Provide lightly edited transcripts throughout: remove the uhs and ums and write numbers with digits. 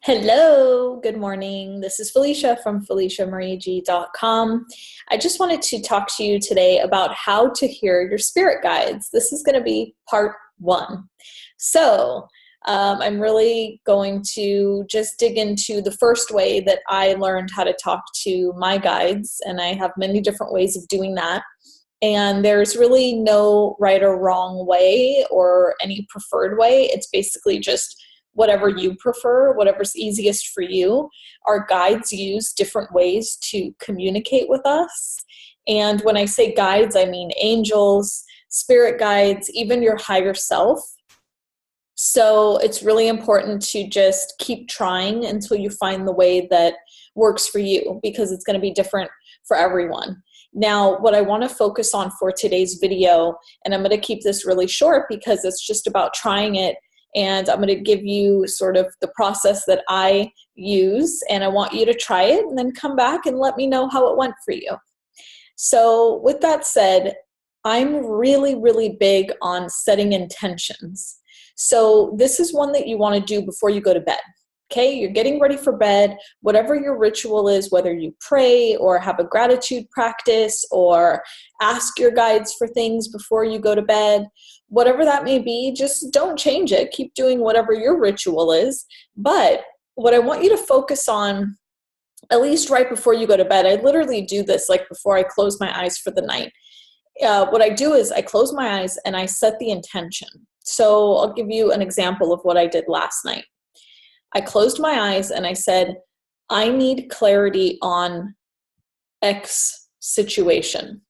Hello, good morning. This is Felicia from FeliciaMarieG.com. I just wanted to talk to you today about how to hear your spirit guides. This is going to be part one. So I'm really going to just dig into the first way that I learned how to talk to my guides, and I have many different ways of doing that. And there's really no right or wrong way or any preferred way. It's basically just whatever you prefer, whatever's easiest for you. Our guides use different ways to communicate with us. And when I say guides, I mean angels, spirit guides, even your higher self. So it's really important to just keep trying until you find the way that works for you, because it's going to be different for everyone. Now, what I want to focus on for today's video, and I'm going to keep this really short because it's just about trying it, and I'm going to give you sort of the process that I use, and I want you to try it and then come back and let me know how it went for you. So with that said, I'm really, really big on setting intentions. So this is one that you want to do before you go to bed. Okay, you're getting ready for bed, whatever your ritual is, whether you pray or have a gratitude practice or ask your guides for things before you go to bed, whatever that may be, just don't change it. Keep doing whatever your ritual is. But what I want you to focus on, at least right before you go to bed, I literally do this like before I close my eyes for the night. What I do is I close my eyes and I set the intention. So I'll give you an example of what I did last night. I closed my eyes and I said, I need clarity on X situation.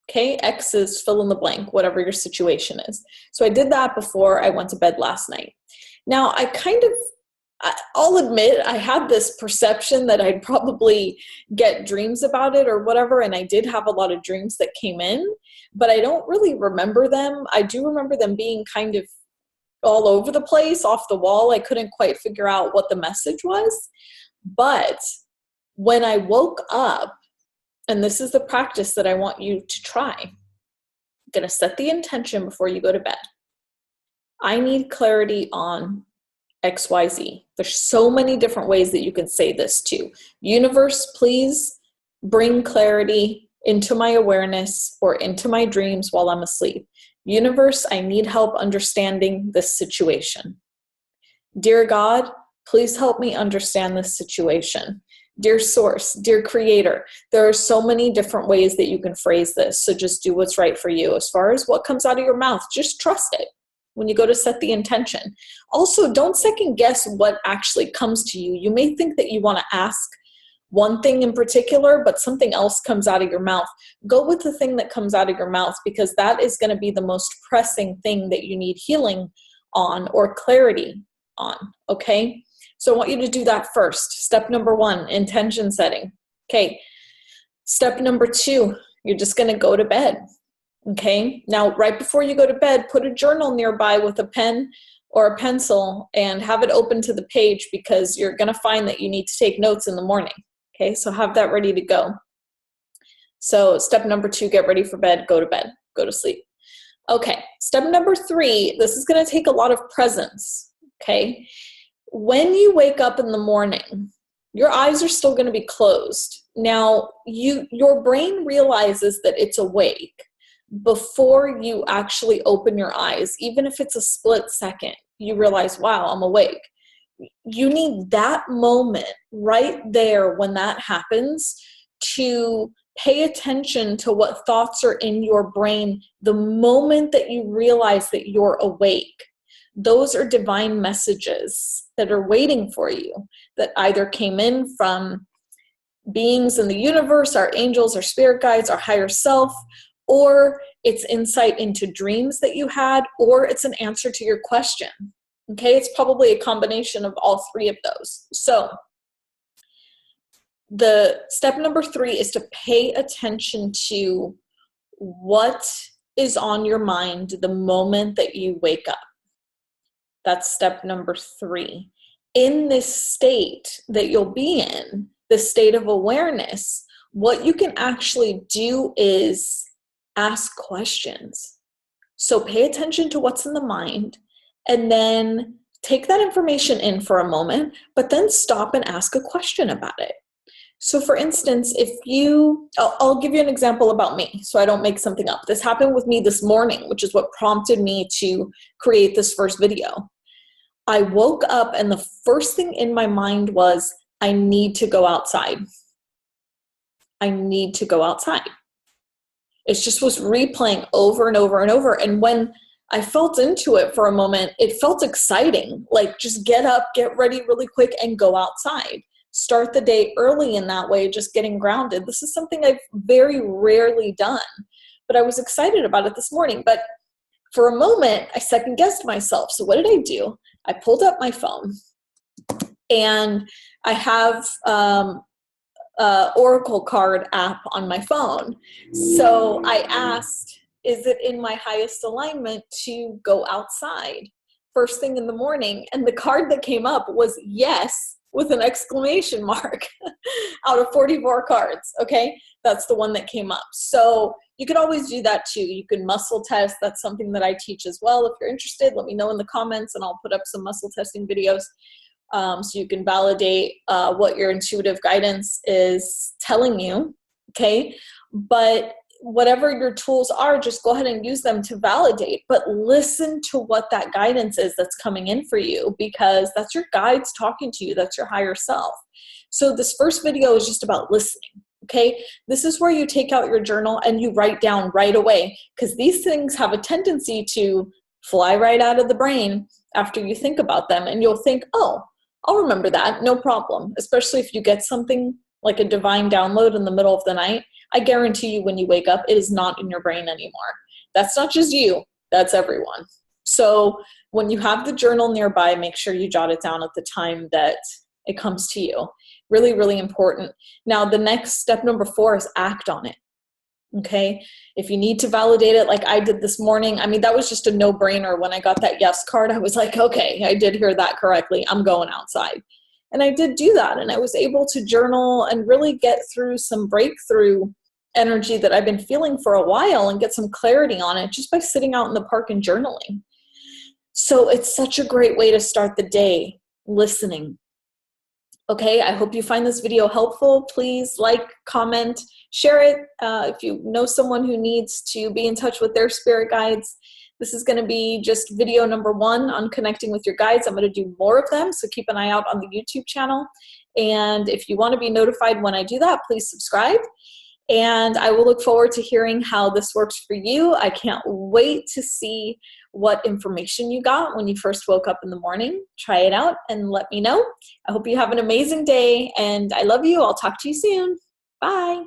Okay, X is fill in the blank, whatever your situation is. So I did that before I went to bed last night. Now, I'll admit I had this perception that I'd probably get dreams about it or whatever, and I did have a lot of dreams that came in, but I don't really remember them. I do remember them being kind of all over the place, off the wall. I couldn't quite figure out what the message was. But when I woke up, and this is the practice that I want you to try, I'm going to set the intention before you go to bed. I need clarity on XYZ. There's so many different ways that you can say this too. Universe, please bring clarity into my awareness or into my dreams while I'm asleep. Universe, I need help understanding this situation. Dear God, please help me understand this situation. Dear Source, dear Creator, there are so many different ways that you can phrase this, so just do what's right for you. As far as what comes out of your mouth, just trust it when you go to set the intention. Also, don't second guess what actually comes to you. You may think that you want to ask one thing in particular, but something else comes out of your mouth. Go with the thing that comes out of your mouth, because that is going to be the most pressing thing that you need healing on or clarity on, okay? So I want you to do that first. Step number one, intention setting. Okay. Step number two, you're just going to go to bed, okay? Now, right before you go to bed, put a journal nearby with a pen or a pencil and have it open to the page, because you're going to find that you need to take notes in the morning. Okay, so have that ready to go. So step number two, get ready for bed, go to sleep. Okay, step number three, this is going to take a lot of presence, okay? When you wake up in the morning, your eyes are still going to be closed. Now, your brain realizes that it's awake before you actually open your eyes. Even if it's a split second, you realize, wow, I'm awake. You need that moment right there when that happens to pay attention to what thoughts are in your brain the moment that you realize that you're awake. Those are divine messages that are waiting for you, that either came in from beings in the universe, our angels, our spirit guides, our higher self, or it's insight into dreams that you had, or it's an answer to your question. Okay, it's probably a combination of all three of those. So the step number three is to pay attention to what is on your mind the moment that you wake up. That's step number three. In this state that you'll be in, the state of awareness, what you can actually do is ask questions. So pay attention to what's in the mind, and then take that information in for a moment, but then stop and ask a question about it. So for instance, I'll give you an example about me so I don't make something up. This happened with me this morning, which is what prompted me to create this first video. I woke up and the first thing in my mind was, I need to go outside. I need to go outside. It just was replaying over and over and over. And when I felt into it for a moment, it felt exciting. Like, just get up, get ready really quick, and go outside. Start the day early in that way, just getting grounded. This is something I've very rarely done, but I was excited about it this morning. But for a moment, I second guessed myself. So what did I do? I pulled up my phone, and I have Oracle card app on my phone. So I asked, is it in my highest alignment to go outside first thing in the morning? And the card that came up was yes, with an exclamation mark out of 44 cards. Okay. That's the one that came up. So you could always do that too. You can muscle test. That's something that I teach as well. If you're interested, let me know in the comments and I'll put up some muscle testing videos. So you can validate what your intuitive guidance is telling you, okay? But whatever your tools are, just go ahead and use them to validate, but listen to what that guidance is that's coming in for you, because that's your guides talking to you. That's your higher self. So this first video is just about listening, okay? This is where you take out your journal and you write down right away, because these things have a tendency to fly right out of the brain after you think about them, and you'll think, oh, I'll remember that, no problem. Especially if you get something like a divine download in the middle of the night, I guarantee you when you wake up, it is not in your brain anymore. That's not just you, that's everyone. So when you have the journal nearby, make sure you jot it down at the time that it comes to you. Really, really important. Now, the next step, number 4, is act on it. Okay. If you need to validate it like I did this morning, I mean, that was just a no-brainer. When I got that yes card, I was like, okay, I did hear that correctly. I'm going outside. And I did do that. And I was able to journal and really get through some breakthrough energy that I've been feeling for a while and get some clarity on it just by sitting out in the park and journaling. So it's such a great way to start the day, listening. Okay, I hope you find this video helpful. Please like, comment, share it. If you know someone who needs to be in touch with their spirit guides, this is going to be just video number 1 on connecting with your guides. I'm going to do more of them, so keep an eye out on the YouTube channel. And if you want to be notified when I do that, please subscribe. And I will look forward to hearing how this works for you. I can't wait to see what information you got when you first woke up in the morning. Try it out and let me know. I hope you have an amazing day, and I love you. I'll talk to you soon. Bye.